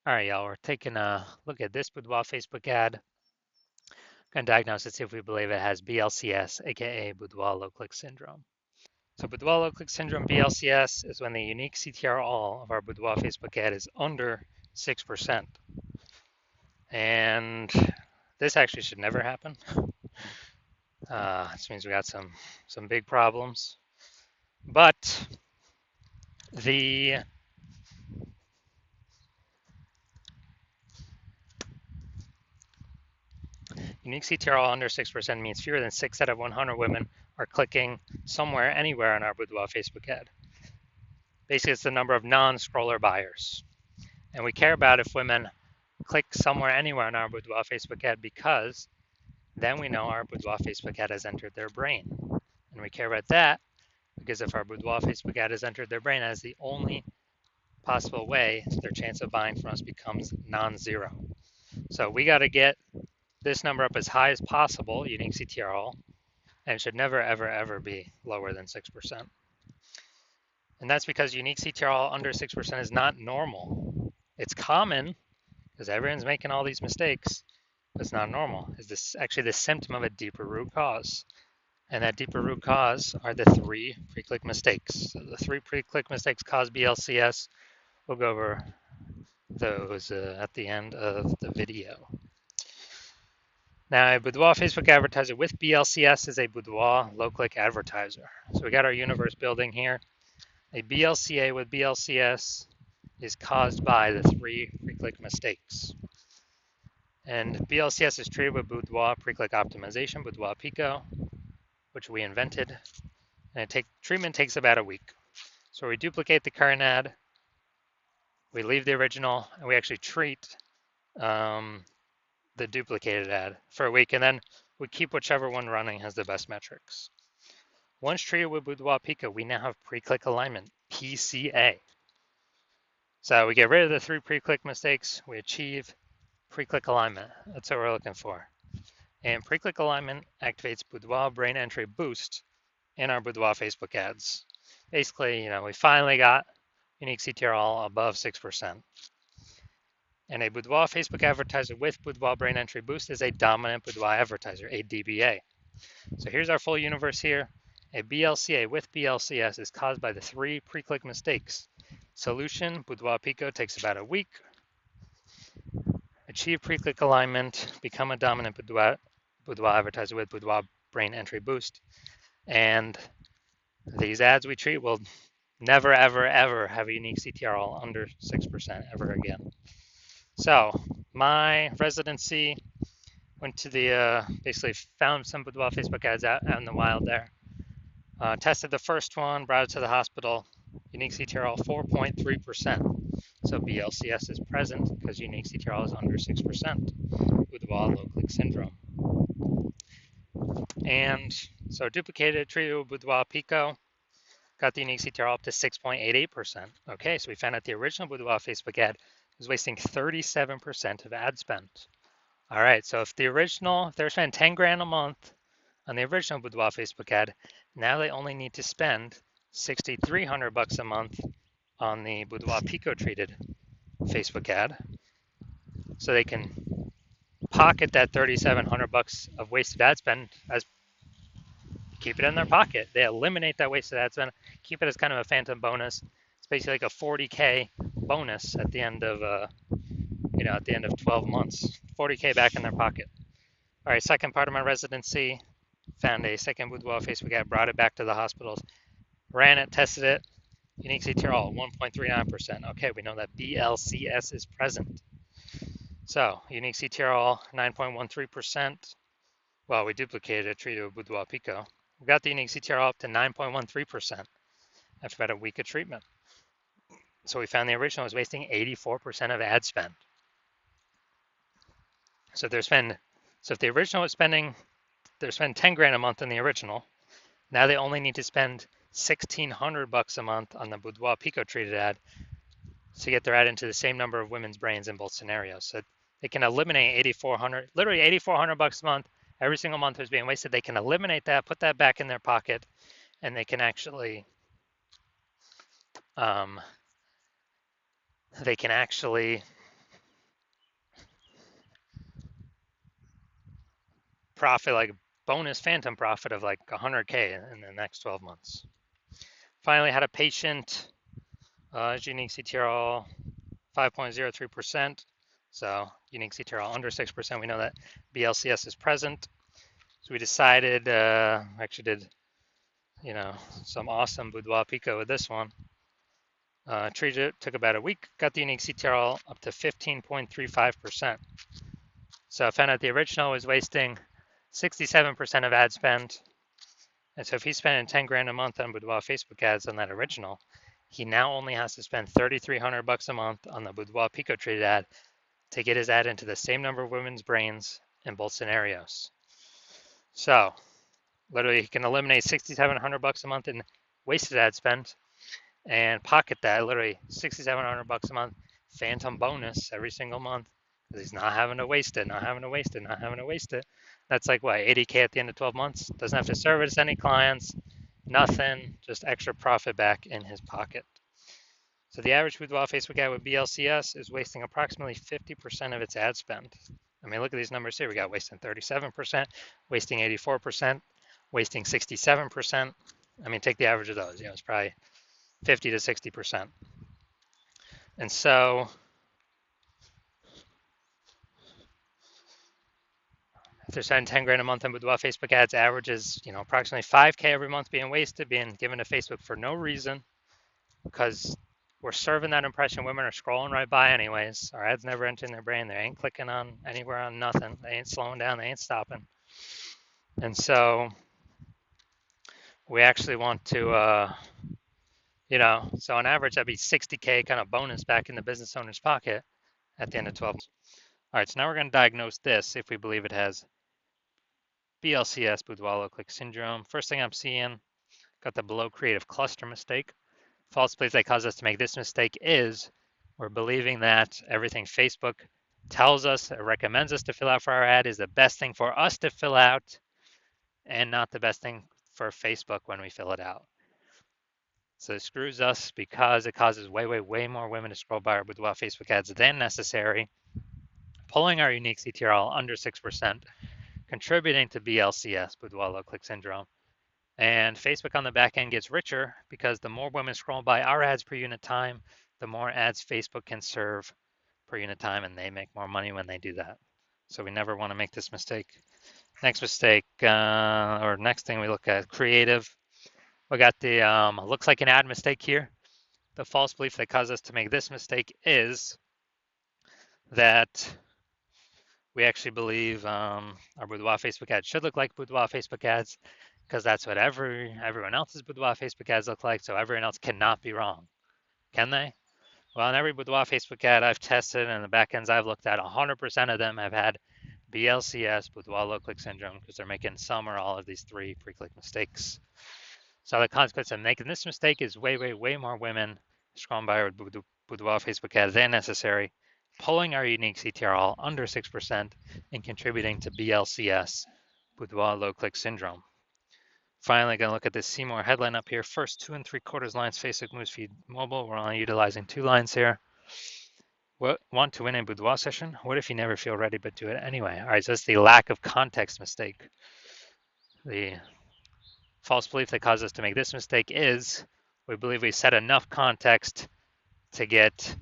All right, y'all, we're taking a look at this Boudoir Facebook ad. Going to diagnose it, see if we believe it has BLCS, aka Boudoir low click syndrome. So Boudoir low click syndrome, BLCS, is when the unique CTR all of our Boudoir Facebook ad is under 6%. And this actually should never happen. This means we got some big problems. But the unique CTR under 6% means fewer than 6 out of 100 women are clicking somewhere, anywhere on our Boudoir Facebook ad. Basically, it's the number of non-scroller buyers. And we care about if women click somewhere, anywhere on our Boudoir Facebook ad because then we know our Boudoir Facebook ad has entered their brain. And we care about that because if our Boudoir Facebook ad has entered their brain, that is the only possible way their chance of buying from us becomes non-zero. So we got to get this number up as high as possible, unique CTRL, and it should never, ever, ever be lower than 6%. And that's because unique CTRL under 6% is not normal. It's common because everyone's making all these mistakes, but it's not normal. Is this actually the symptom of a deeper root cause? And that deeper root cause are the 3 pre-click mistakes. So the 3 pre-click mistakes cause BLCS. We'll go over those at the end of the video. Now, a Boudoir Facebook advertiser with BLCS is a Boudoir low-click advertiser. So we got our universe building here. A BLCA with BLCS is caused by the 3 pre-click mistakes. And BLCS is treated with Boudoir pre-click optimization, Boudoir Pico, which we invented. And treatment takes about a week. So we duplicate the current ad, we leave the original, and we actually treat the duplicated ad for a week, and then we keep whichever one running has the best metrics. Once treated with Boudoir Pico, we now have pre-click alignment, PCA. So we get rid of the 3 pre-click mistakes, we achieve pre-click alignment. That's what we're looking for. And pre-click alignment activates Boudoir brain entry boost in our Boudoir Facebook ads. Basically, we finally got unique CTRL above 6%. And a Boudoir Facebook advertiser with Boudoir brain entry boost is a dominant Boudoir advertiser, a DBA. So here's our full universe here. A BLCA with BLCS is caused by the 3 pre-click mistakes. Solution, Boudoir Pico takes about a week. Achieve pre-click alignment, become a dominant Boudoir advertiser with Boudoir brain entry boost. And these ads we treat will never, ever, ever have a unique CTRL under 6% ever again. So my residency went to the, basically found some Boudoir Facebook ads out in the wild there. Tested the first one, brought it to the hospital, unique CTRL 4.3%. So BLCS is present because unique CTRL is under 6%, Boudoir low click syndrome. And so duplicated, treated with Boudoir Pico, got the unique CTRL up to 6.88%. Okay, so we found out the original Boudoir Facebook ad was wasting 37% of ad spend. All right, so if they're spending 10 grand a month on the original Boudoir Facebook ad, now they only need to spend $6,300 a month on the Boudoir Pico treated Facebook ad. So they can pocket that $3,700 of wasted ad spend as keep it in their pocket. They eliminate that wasted ad spend, keep it as kind of a phantom bonus. It's basically like a 40K bonus at the end of at the end of 12 months. 40K back in their pocket. All right, second part of my residency, found a second Boudoir Facebook ad, brought it back to the hospitals, ran it, tested it, unique CTRL 1.39%. Okay, we know that BLCS is present. So unique CTRL 9.13%. Well, we duplicated it, treated with Boudoir Pico. We got the unique CTRL up to 9.13% after about a week of treatment. So we found the original was wasting 84% of ad spend. So if the original was spending 10 grand a month on the original. Now they only need to spend $1,600 a month on the Boudoir Pico treated ad to get their ad into the same number of women's brains in both scenarios. So they can eliminate literally $8,400 a month. Every single month is being wasted. They can eliminate that, put that back in their pocket, and they can actually profit, like bonus phantom profit of like 100K in the next 12 months. Finally, had a patient, unique CTRL 5.03%. So unique CTRL under 6%. We know that BLCS is present. So we decided, actually did, some awesome boudoir pico with this one. Treated it, took about a week, got the unique CTRL up to 15.35%. So I found out the original was wasting 67% of ad spend. And so if he's spending 10 grand a month on Boudoir Facebook ads on that original, he now only has to spend 3,300 bucks a month on the Boudoir Pico treated ad to get his ad into the same number of women's brains in both scenarios. So literally he can eliminate 6,700 bucks a month in wasted ad spend and pocket that literally 6,700 bucks a month phantom bonus every single month because he's not having to waste it, not having to waste it, not having to waste it. That's like what, 80K at the end of 12 months? Doesn't have to service any clients, nothing, just extra profit back in his pocket. So the average boudoir Facebook ad with BLCS is wasting approximately 50% of its ad spend. I mean, look at these numbers here. We got wasting 37%, wasting 84%, wasting 67%. I mean, take the average of those. It's probably 50 to 60%. And so if they're spending 10 grand a month on Boudoir Facebook ads, averages, approximately 5K every month being wasted, being given to Facebook for no reason, because we're serving that impression. Women are scrolling right by anyways. Our ads never enter in their brain. They ain't clicking on anywhere on nothing. They ain't slowing down. They ain't stopping. And so we actually want to, so on average, that'd be 60K kind of bonus back in the business owner's pocket at the end of 12 months. All right, so now we're going to diagnose this if we believe it has BLCS, Boudoir Low Click Syndrome. First thing I'm seeing, got the below creative cluster mistake. False belief that causes us to make this mistake is we're believing that everything Facebook tells us or recommends us to fill out for our ad is the best thing for us to fill out and not the best thing for Facebook when we fill it out. So it screws us because it causes way, way, way more women to scroll by our Boudoir Facebook ads than necessary, pulling our unique CTRL under 6%, contributing to BLCS, Boudoir Low Click Syndrome. And Facebook on the back end gets richer because the more women scroll by our ads per unit time, the more ads Facebook can serve per unit time, and they make more money when they do that. So we never want to make this mistake. Next mistake, or next thing we look at, creative. We got the looks like an ad mistake here. The false belief that caused us to make this mistake is that we actually believe our Boudoir Facebook ads should look like Boudoir Facebook ads because that's what everyone else's Boudoir Facebook ads look like, so everyone else cannot be wrong. Can they? Well, in every Boudoir Facebook ad I've tested and the backends I've looked at, 100% of them have had BLCS, Boudoir Low Click Syndrome, because they're making some or all of these three pre-click mistakes. So the consequence of making this mistake is way, way, way more women scrolling by our Boudoir Facebook ads than necessary, pulling our unique CTRL under 6% and contributing to BLCS, Boudoir Low Click Syndrome. Finally, going to look at this See More headline up here. First 2 3/4 lines, Facebook Newsfeed Mobile. We're only utilizing 2 lines here. Want to win a boudoir session? What if you never feel ready but do it anyway? All right, so that's the lack of context mistake. The false belief that caused us to make this mistake is we believe we set enough context to get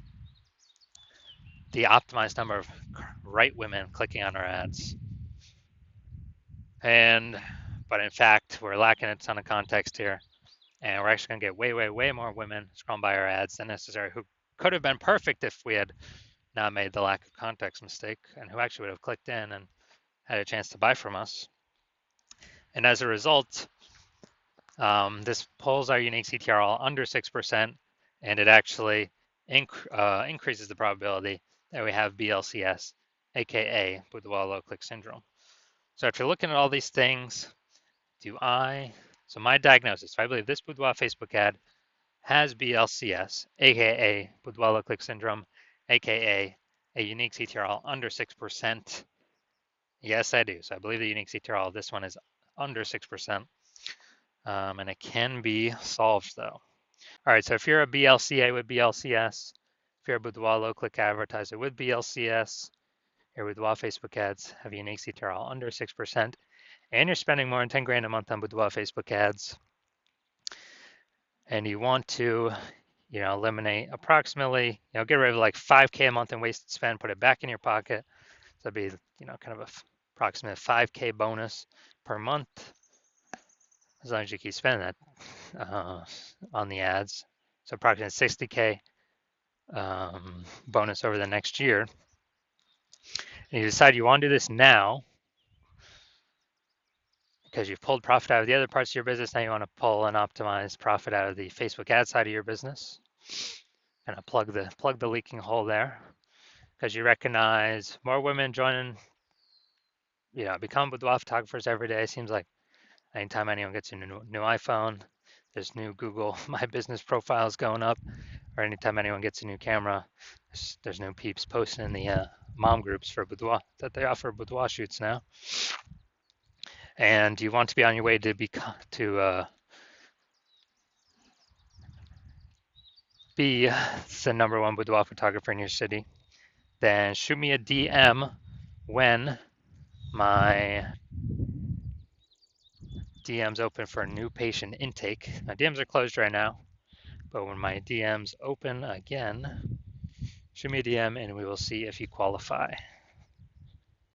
the optimized number of right women clicking on our ads. But in fact, we're lacking a ton of context here. And we're actually going to get way, way, way more women scrolling by our ads than necessary who could have been perfect if we had not made the lack of context mistake and who actually would have clicked in and had a chance to buy from us. And as a result, this pulls our unique CTRL under 6%, and it actually increases the probability that we have BLCS, aka Boudoir Low Click Syndrome. So after looking at all these things, so my diagnosis, I believe this Boudoir Facebook ad has BLCS, aka Boudoir Low Click Syndrome, aka a unique CTRL under 6%. Yes, I do. So I believe the unique CTRL of this one is under 6%. And it can be solved though. All right, so if you're a BLCA with BLCS, if you're a Boudoir Low Click advertiser with BLCS, your Boudoir Facebook ads have a unique CTRL under 6%, and you're spending more than 10 grand a month on Boudoir Facebook ads, and you want to, eliminate approximately, get rid of like 5K a month in wasted spend, put it back in your pocket. So it'd be, kind of a approximate 5K bonus per month, as long as you keep spending that on the ads. So approximately 60K bonus over the next year. And you decide you want to do this now because you've pulled profit out of the other parts of your business. Now you want to pull and optimize profit out of the Facebook ad side of your business. Kind of plug the leaking hole there, because you recognize more women joining, become boudoir photographers every day. Seems like anytime anyone gets a new iPhone, there's new Google My Business profiles going up, or anytime anyone gets a new camera, there's new peeps posting in the mom groups for boudoir that they offer boudoir shoots now. And you want to be on your way to be the #1 boudoir photographer in your city, then shoot me a DM when my DM's open for new patient intake. My DMs are closed right now, but when my DMs open again, shoot me a DM and we will see if you qualify.